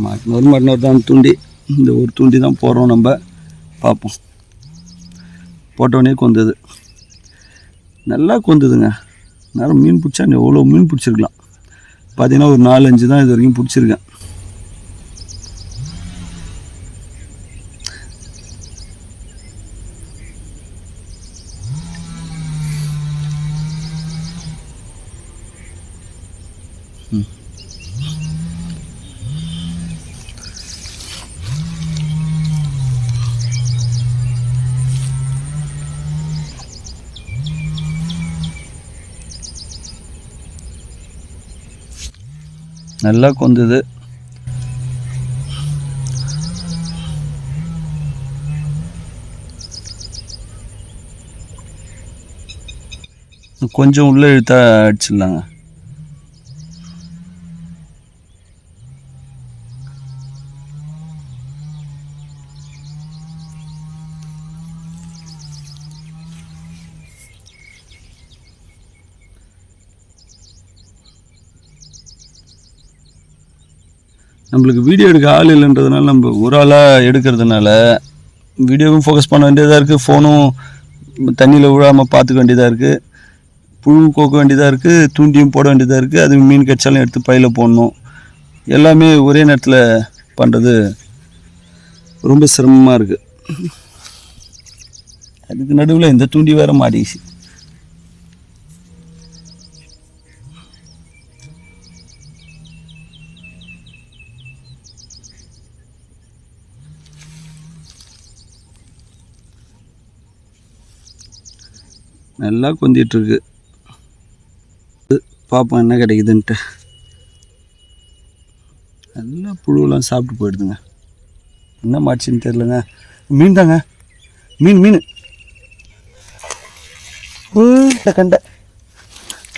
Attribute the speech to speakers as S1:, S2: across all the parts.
S1: மாட்டினவர் தான் தூண்டி. இந்த ஒரு தூண்டி தான் போடுறோம் நம்ம. பார்ப்போம். போட்டோடனே கொந்தது, நல்லா கொந்ததுங்க. நேரம் மீன் பிடிச்சா எவ்வளோ மீன் பிடிச்சிருக்கலாம். பார்த்தீங்கன்னா ஒரு 4-5 தான் இது வரைக்கும் பிடிச்சிருக்கேன். நல்லா கொந்தது. கொஞ்சம் உள்ளே இழுத்தா அடிச்சிடலாங்க. நம்மளுக்கு வீடியோ எடுக்க ஆள் இல்லைன்றதுனால நம்ம ஒரு ஆளாக எடுக்கிறதுனால வீடியோவும் ஃபோக்கஸ் பண்ண வேண்டியதாக இருக்குது. ஃபோனும் தண்ணியில் விழாமல் பார்த்துக்க வேண்டியதாக இருக்குது. புழு கோக்க வேண்டியதாக இருக்குது. தூண்டியும் போட வேண்டியதாக இருக்குது. அது மீன் கடிச்சாலும் எடுத்து பையில் போடணும். எல்லாமே ஒரே நேரத்தில் பண்ணுறது ரொம்ப சிரமமாக இருக்குது. அதுக்கு நடுவில் இந்த தூண்டி வேறு மாட்டிச்சு. நல்லா கொந்திட்டுருக்கு. பார்ப்போம் என்ன கிடைக்குதுன்ட்டு. நல்லா புழுவெல்லாம் சாப்பிட்டு போயிடுதுங்க. என்ன மாட்சின்னு தெரிலங்க. மீன் தாங்க. மீன் கெண்டை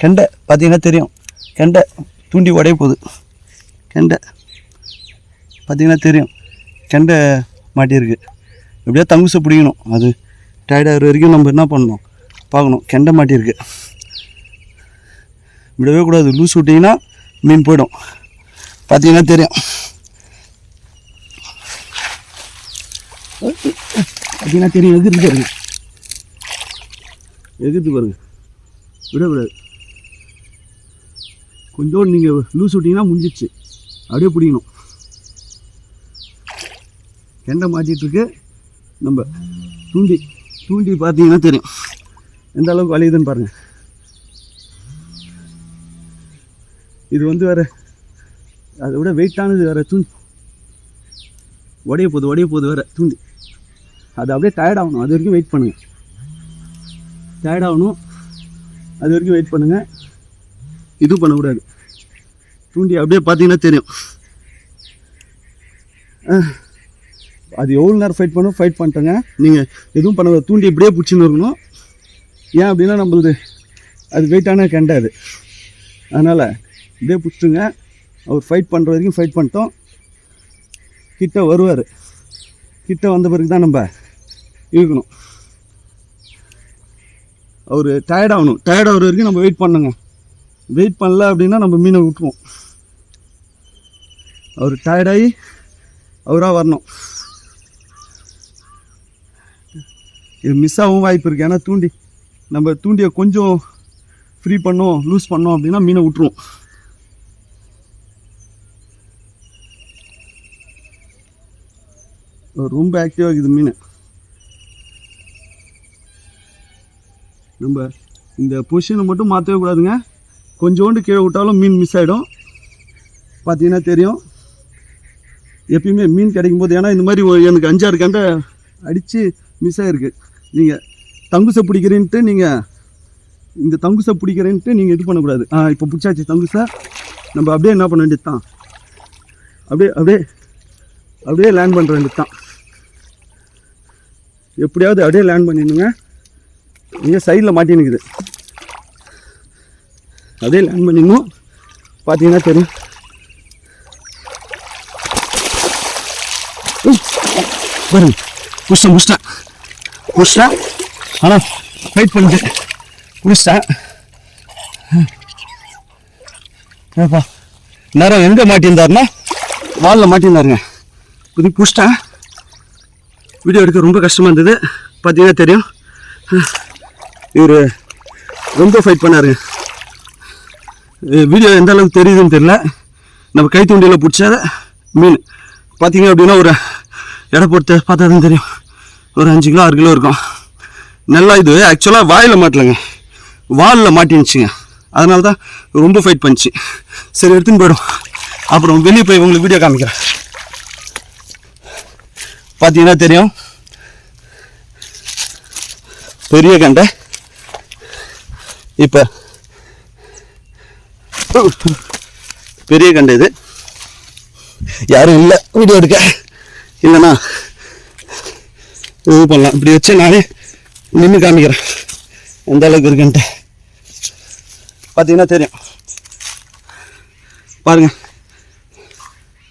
S1: கெண்டை பார்த்தீங்கன்னா தெரியும். கெண்டை தூண்டி உடைய போகுது. கெண்டை பார்த்தீங்கன்னா தெரியும். கெண்டை மாட்டியிருக்கு. எப்படியா தங்குசை பிடிக்கணும். அது டயர்டாகிற வரைக்கும் நம்ம என்ன பண்ணணும் பார்க்கணும். கெண்டை மாட்டியிருக்கு. விடவே கூடாது. லூஸ் விட்டிங்கன்னா மீன் போயிடும். பார்த்தீங்கன்னா தெரியும். பார்த்தீங்கன்னா தெரியும். எதிர்த்து பாருங்க. விடக்கூடாது. கொஞ்சோடு நீங்கள் லூஸ் விட்டிங்கன்னா முடிஞ்சிச்சு. அப்படியே பிடிக்கணும். கெண்டை மாட்டிகிட்ருக்கு. நம்ம தூண்டி பார்த்தீங்கன்னா தெரியும் எந்த அளவுக்கு வலியுதுன்னு பாருங்கள். இது வேறு அதை விட வெயிட்டானது வேறு. தூண்டி உடைய போகுது வேறு தூண்டி. அது அப்படியே டயர்டாகணும். அது வரைக்கும் வெயிட் பண்ணுங்கள். இது பண்ணக்கூடாது. தூண்டி அப்படியே பார்த்தீங்கன்னா தெரியும். அது எவ்வளோ நேரம் ஃபைட் பண்ணிட்டேங்க. நீங்கள் எதுவும் பண்ண தூண்டி இப்படியே பிடிச்சின்னு இருக்கணும். ஏன் அப்படின்னா நம்மளுது அது வெயிட்டான கெண்டை அது. அதனால் இப்படியே பிடிச்சிட்டுங்க. அவர் ஃபைட் பண்ணுற வரைக்கும் ஃபைட் பண்ணிட்டோம். கிட்ட வருவார். கிட்ட வந்த பிறகு தான் நம்ம இருக்கணும். அவர் டயர்டாகிற வரைக்கும் நம்ம வெயிட் பண்ணுங்க. வெயிட் பண்ணல அப்படின்னா நம்ம மீனை விட்டுருவோம். அவர் டயர்டாகி அவராக வரணும். இது மிஸ் ஆகவும் வாய்ப்பு இருக்குது. ஏன்னா நம்ம தூண்டியை கொஞ்சம் ஃப்ரீ லூஸ் பண்ணோம் அப்படின்னா மீனை விட்டுருவோம். ரொம்ப ஆக்டிவாக இருக்குது மீன். நம்ம இந்த பொசிஷனை மட்டும் மாற்றவே கூடாதுங்க. கொஞ்சோண்டு கீழே விட்டாலும் மீன் மிஸ் ஆகிடும். பார்த்தீங்கன்னா தெரியும். எப்பயுமே மீன் கிடைக்கும் போது, ஏன்னா இந்த மாதிரி எனக்கு 5-6 கெண்டை அடித்து மிஸ் ஆகிருக்கு. நீங்கள் தங்குசை பிடிக்கிறேன்ட்டு நீங்கள் இது பண்ணக்கூடாது. இப்போ பிடிச்சாச்சு தங்குசை. நம்ம அப்படியே என்ன பண்ண வேண்டியது தான், அப்படியே லேண்ட் பண்ணுற வேண்டியது தான். எப்படியாவது அப்படியே லேண்ட் பண்ணிடுங்க. இங்கே சைடில் மாட்டினுக்குது. அப்படியே லேண்ட் பண்ணிடணும். பார்த்தீங்கன்னா தெரியும். பாருங்க, முடிச்சிட்டேன். ஆனால் ஃபைட் பண்ணிட்டு முடிச்சிட்டேன். ஏப்பா நேரம் எங்கே மாட்டியிருந்தாருன்னா வாலில் மாட்டியிருந்தாருங்க. புதி பிடிச்சிட்டேன். வீடியோ எடுக்க ரொம்ப கஷ்டமாக இருந்தது. பார்த்தீங்கன்னா தெரியும், இவர் ரொம்ப ஃபைட் பண்ணாருங்க. வீடியோ எந்த அளவுக்கு தெரியுதுன்னு தெரியல. நம்ம கை தூண்டியில் பிடிச்ச மீன் பார்த்தீங்க அப்படின்னா ஒரு எடை போட்டு பார்த்தா தான் தெரியும். ஒரு 5 கிலோ 6 கிலோ இருக்கும். நல்லா இது ஆக்சுவலாக வாயில் மாட்டலைங்க, வாலில் மாட்டிருந்துச்சுங்க. அதனால தான் ரொம்ப ஃபைட் பண்ணிச்சு. சரி எடுத்துன்னு போய்டும். அப்புறம் வெளியே போய் உங்களுக்கு வீடியோ காமிக்கிறேன். பார்த்தீங்கன்னா தெரியும், பெரிய கண்டை. இப்போ பெரிய கண்டை இது. யாரும் இல்லை வீடியோ எடுக்க, இல்லைண்ணா இது பண்ணலாம். இப்படி வச்சு நானே நின்று காமிக்கிறேன் எந்த அளவுக்கு இருக்குன்ட்டு. பார்த்தீங்கன்னா தெரியும். பாருங்க,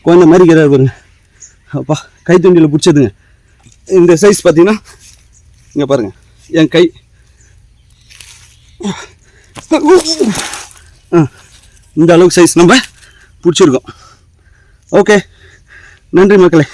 S1: குழந்தை மாதிரி இருக்கிறார் பாருங்க. அப்பா கை தூண்டியில் பிடிச்சதுங்க. இந்த சைஸ் பார்த்தீங்கன்னா இங்கே பாருங்க, என் கை இந்த அளவுக்கு சைஸ் நம்ம பிடிச்சிருக்கோம். ஓகே, நன்றி மக்களே.